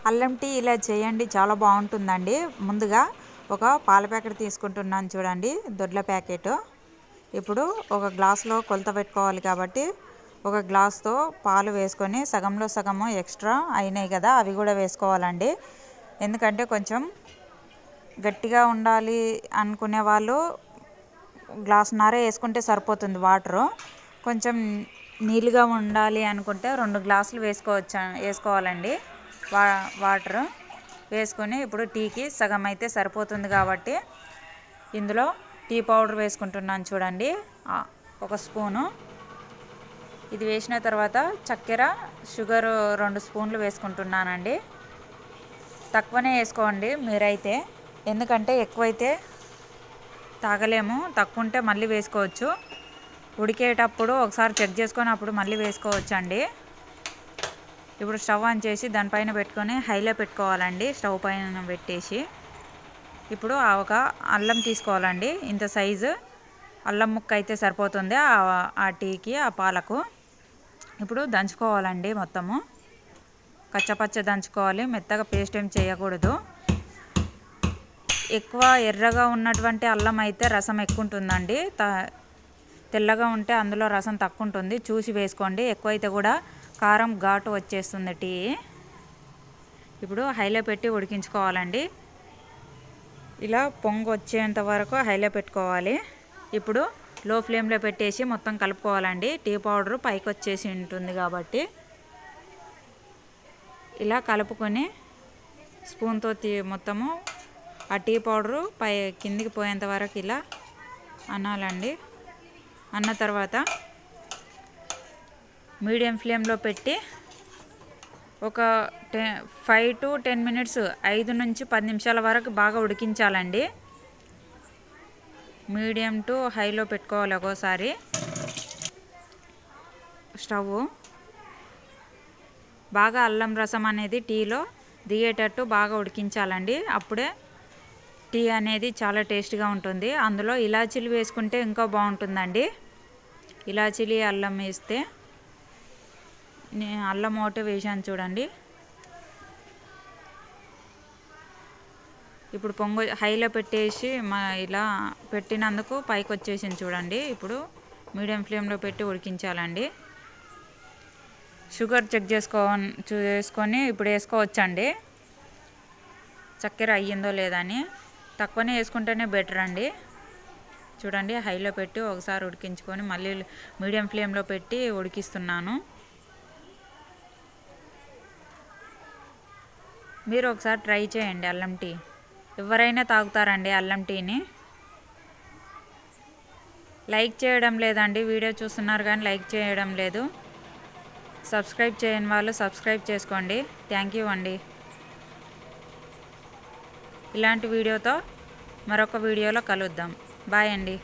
అల్లం టీ ఇలా చేయండి, చాలా బాగుంటుందండి. ముందుగా ఒక పాల ప్యాకెట్ తీసుకుంటున్నాను చూడండి, దొడ్ల ప్యాకెట్. ఇప్పుడు ఒక గ్లాస్లో కొలత పెట్టుకోవాలి కాబట్టి ఒక గ్లాస్తో పాలు వేసుకొని సగంలో సగము ఎక్స్ట్రా అయినాయి కదా, అవి కూడా వేసుకోవాలండి. ఎందుకంటే కొంచెం గట్టిగా ఉండాలి అనుకునే వాళ్ళు గ్లాసున్నర వేసుకుంటే సరిపోతుంది వాటరు. కొంచెం నీళ్ళుగా ఉండాలి అనుకుంటే 2 గ్లాసులు వేసుకోవాలండి వాటర్ వేసుకొని. ఇప్పుడు టీకి సగం అయితే సరిపోతుంది కాబట్టి ఇందులో టీ పౌడర్ వేసుకుంటున్నాను చూడండి, 1 స్పూను. ఇది వేసిన తర్వాత చక్కెర, షుగర్ 2 స్పూన్లు వేసుకుంటున్నానండి. తక్కువనే వేసుకోండి మీరైతే, ఎందుకంటే ఎక్కువైతే తాగలేము. తక్కువ ఉంటే మళ్ళీ వేసుకోవచ్చు. ఉడికేటప్పుడు ఒకసారి చెక్ చేసుకొని అప్పుడు మళ్ళీ వేసుకోవచ్చండి. ఇప్పుడు స్టవ్ ఆన్ చేసి దానిపైన పెట్టుకొని హైలో పెట్టుకోవాలండి. స్టవ్ పైన పెట్టేసి ఇప్పుడు ఒక అల్లం తీసుకోవాలండి. ఇంత సైజు అల్లం ముక్క అయితే సరిపోతుంది ఆ టీకి, ఆ పాలకు. ఇప్పుడు దంచుకోవాలండి, మొత్తము కచ్చపచ్చ దంచుకోవాలి, మెత్తగా పేస్ట్ ఏం చేయకూడదు. ఎక్కువ ఎర్రగా ఉన్నటువంటి అల్లం అయితే రసం ఎక్కువ ఉంటుందండి, తెల్లగా ఉంటే అందులో రసం తక్కువ ఉంటుంది. చూసి వేసుకోండి. ఎక్కువైతే కూడా కారం ఘాటు వచ్చేస్తుంది టీ. ఇప్పుడు హైలో పెట్టి ఉడికించుకోవాలండి. ఇలా పొంగు వచ్చేంత వరకు హైలో పెట్టుకోవాలి. ఇప్పుడు లో ఫ్లేమ్లో పెట్టేసి మొత్తం కలుపుకోవాలండి. టీ పౌడర్ పైకి వచ్చేసి ఉంటుంది కాబట్టి ఇలా కలుపుకొని స్పూన్తో మొత్తము ఆ టీ పౌడరు కిందికి పోయేంత వరకు ఇలా అనాలండి. అన్న తర్వాత మీడియం ఫ్లేమ్లో పెట్టి ఒక 5 to 10 మినిట్స్, 5 నుంచి 10 నిమిషాల వరకు బాగా ఉడికించాలండి. మీడియం టు హైలో పెట్టుకోవాలి. ఒక్కోసారి స్టవ్ బాగా అల్లం రసం అనేది టీలో దిగేటట్టు బాగా ఉడికించాలండి. అప్పుడే టీ అనేది చాలా టేస్ట్గా ఉంటుంది. అందులో ఇలాచీలు వేసుకుంటే ఇంకా బాగుంటుందండి. ఇలాచీలు, అల్లం వేస్తే, నేను అల్లం ఒకటే వేసాను చూడండి. ఇప్పుడు హైలో పెట్టేసి ఇలా పెట్టినందుకు పైకి వచ్చేసింది చూడండి. ఇప్పుడు మీడియం ఫ్లేమ్లో పెట్టి ఉడికించాలండి. షుగర్ చెక్ చేసుకొని ఇప్పుడు వేసుకోవచ్చండి, చక్కెర అయ్యిందో లేదా అని. తక్కువనే వేసుకుంటేనే బెటర్ అండి. చూడండి, హైలో పెట్టి ఒకసారి ఉడికించుకొని మళ్ళీ మీడియం ఫ్లేమ్లో పెట్టి ఉడికిస్తున్నాను. మీరు ఒకసారి ట్రై చేయండి. అల్లం టీ ఎవరైనా తాగుతారండి అల్లం టీని. లైక్ చేయడం లేదండి, వీడియో చూస్తున్నారు కానీ లైక్ చేయడం లేదు. సబ్స్క్రైబ్ చేయని వాళ్ళు సబ్స్క్రైబ్ చేసుకోండి. థ్యాంక్ యూ అండి. ఇలాంటి వీడియోతో మరొక వీడియోలో కలుద్దాం. బాయ్ అండి.